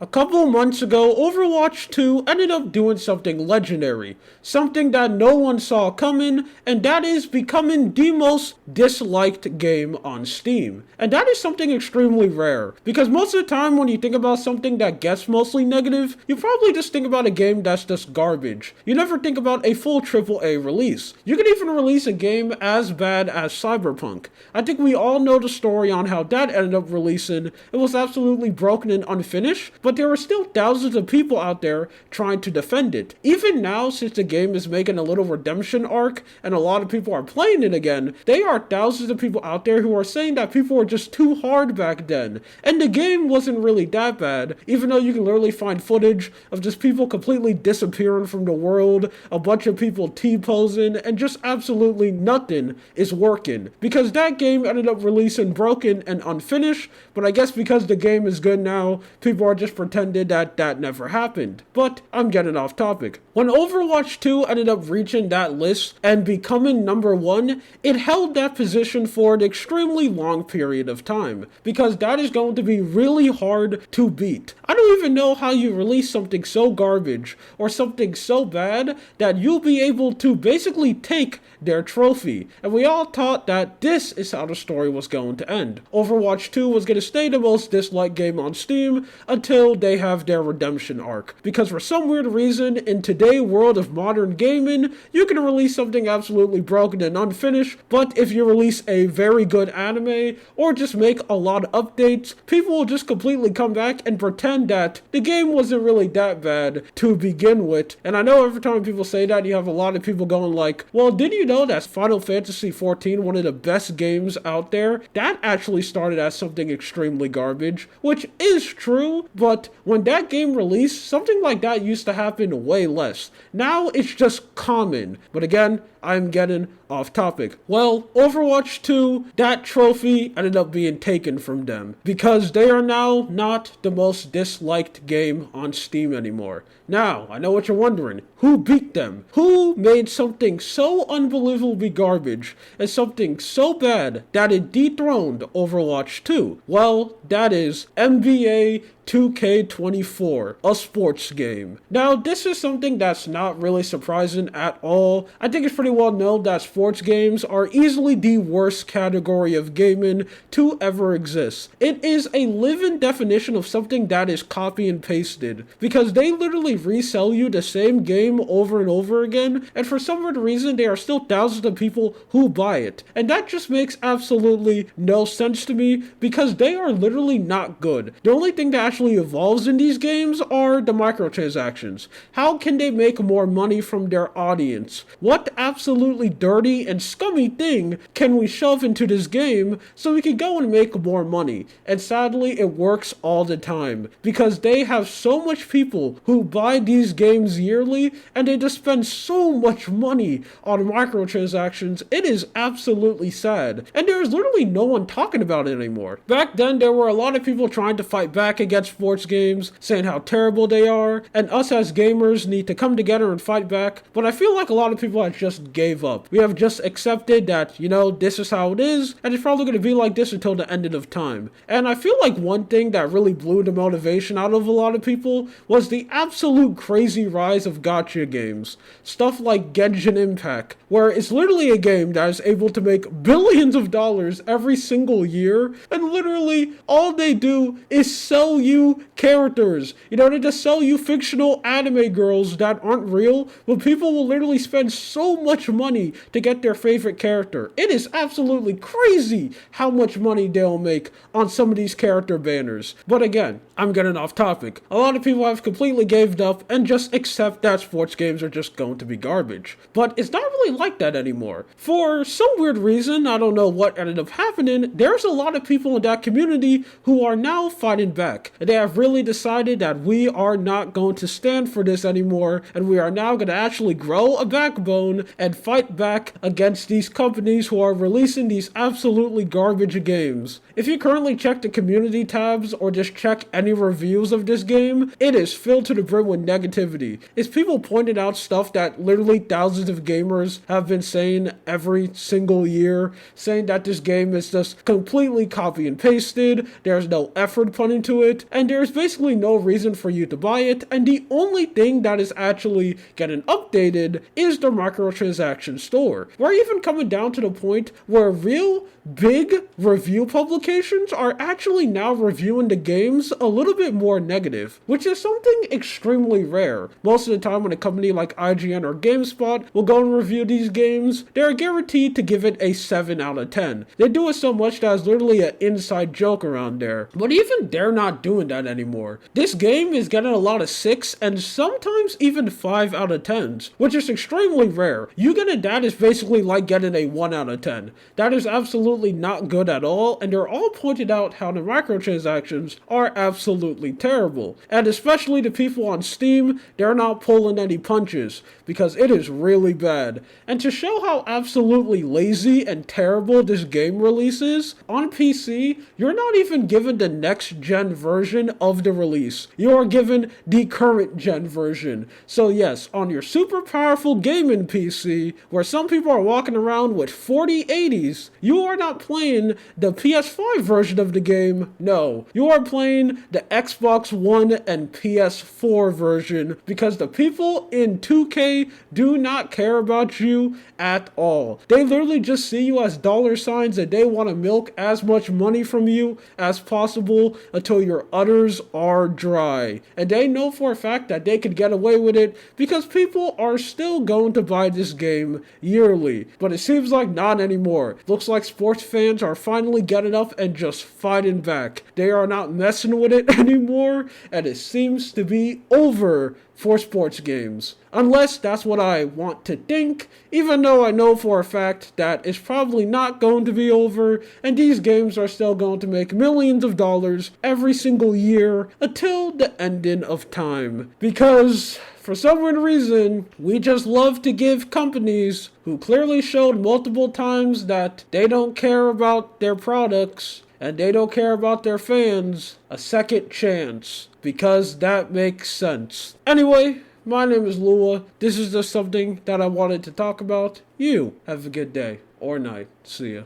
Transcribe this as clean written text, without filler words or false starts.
A couple months ago, Overwatch 2 ended up doing something legendary, something that no one saw coming, and that is becoming the most disliked game on Steam. And that is something extremely rare, because most of the time when you think about something that gets mostly negative, you probably just think about a game that's just garbage. You never think about a full AAA release. You can even release a game as bad as Cyberpunk. I think we all know the story on how that ended up releasing. It was absolutely broken and unfinished, but there are still thousands of people out there trying to defend it. Even now, since the game is making a little redemption arc and a lot of people are playing it again, there are thousands of people out there who are saying that people were just too hard back then. And the game wasn't really that bad, even though you can literally find footage of just people completely disappearing from the world, a bunch of people T-posing, and just absolutely nothing is working. Because that game ended up releasing broken and unfinished, but I guess because the game is good now, people are just pretended that that never happened. But I'm getting off topic. When Overwatch 2 ended up reaching that list and becoming number one, it held that position for an extremely long period of time, because that is going to be really hard to beat. I don't even know how you release something so garbage or something so bad that you'll be able to basically take their trophy. And we all thought that this is how the story was going to end. Overwatch 2 was going to stay the most disliked game on Steam until they have their redemption arc. Because for some weird reason, in today's world of modern gaming, you can release something absolutely broken and unfinished, but if you release a very good anime or just make a lot of updates, people will just completely come back and pretend that the game wasn't really that bad to begin with. And I know every time people say that, you have a lot of people going like, well, did you know that Final Fantasy XIV, one of the best games out there, that actually started as something extremely garbage, which is true, but when that game released, something like that used to happen way less. Now it's just common. But again, I'm getting off topic. Well, Overwatch 2, that trophy ended up being taken from them because they are now not the most disliked game on Steam anymore. Now, I know what you're wondering. Who beat them? Who made something so unbelievably garbage and something so bad that it dethroned Overwatch 2? Well, that is NBA 2K24, a sports game. Now, this is something that's not really surprising at all. I think it's pretty well known that sports games are easily the worst category of gaming to ever exist. It is a living definition of something that is copy and pasted, because they literally resell you the same game over and over again, and for some weird reason, there are still thousands of people who buy it. And that just makes absolutely no sense to me, because they are literally not good. The only thing that actually evolves in these games are the microtransactions. How can they make more money from their audience? What absolutely dirty and scummy thing can we shove into this game so we can go and make more money? And sadly, it works all the time, because they have so much people who buy these games yearly, and they just spend so much money on microtransactions. It is absolutely sad, and there's literally no one talking about it anymore. Back then, there were a lot of people trying to fight back against sports games, saying how terrible they are, and us as gamers need to come together and fight back, but I feel like a lot of people have just gave up. We have just accepted that, this is how it is, and it's probably going to be like this until the end of time. And I feel like one thing that really blew the motivation out of a lot of people was the absolute crazy rise of gacha games. Stuff like Genshin Impact, where it's literally a game that is able to make billions of dollars every single year, and literally all they do is sell you characters. They just sell you fictional anime girls that aren't real, but people will literally spend so much money to get their favorite character. It is absolutely crazy how much money they'll make on some of these character banners. But again, I'm getting off topic. A lot of people have completely gave up and just accept that sports games are just going to be garbage. But it's not really like that anymore. For some weird reason, I don't know what ended up happening, there's a lot of people in that community who are now fighting back. And they have really decided that we are not going to stand for this anymore, and we are now going to actually grow a backbone and fight back against these companies who are releasing these absolutely garbage games. If you currently check the community tabs or just check any reviews of this game, it is filled to the brim with negativity. It's people pointing out stuff that literally thousands of gamers have been saying every single year, saying that this game is just completely copy and pasted, there's no effort put into it, and there's basically no reason for you to buy it, and the only thing that is actually getting updated is the microtransaction store. We're even coming down to the point where real big review publications are actually now reviewing the games a little bit more negative, which is something extremely rare. Most of the time when a company like IGN or GameSpot will go and review these games, they're guaranteed to give it a 7 out of 10. They do it so much that it's literally an inside joke around there. But even they're not doing that anymore. This game is getting a lot of 6 and sometimes even 5 out of 10s, which is extremely rare. You getting that is basically like getting a 1 out of 10. That is absolutely not good at all, and they're all pointed out how the microtransactions are absolutely terrible. And especially the people on Steam, they're not pulling any punches, because it is really bad. And to show how absolutely lazy and terrible this game release is, on PC, you're not even given the next gen version of the release. You are given the current gen version. So yes, on your super powerful gaming PC, where some people are walking around with 4080s, you are not playing the PS5 version of the game. No, you are playing the Xbox One and PS4 version, because the people in 2K do not care about you at all. They literally just see you as dollar signs, and they want to milk as much money from you as possible until your udders are dry. And they know for a fact that they could get away with it because people are still going to buy this game yearly. But it seems like not anymore. Looks like sports fans are finally getting up and just fighting back. They are not messing with it anymore, and it seems to be over for sports games. Unless that's what I want to think, even though I know for a fact that it's probably not going to be over, and these games are still going to make millions of dollars every single year until the ending of time. Because for some weird reason, we just love to give companies who clearly showed multiple times that they don't care about their products and they don't care about their fans a second chance, because that makes sense. Anyway, my name is Lua. This is just something that I wanted to talk about. You have a good day or night. See ya.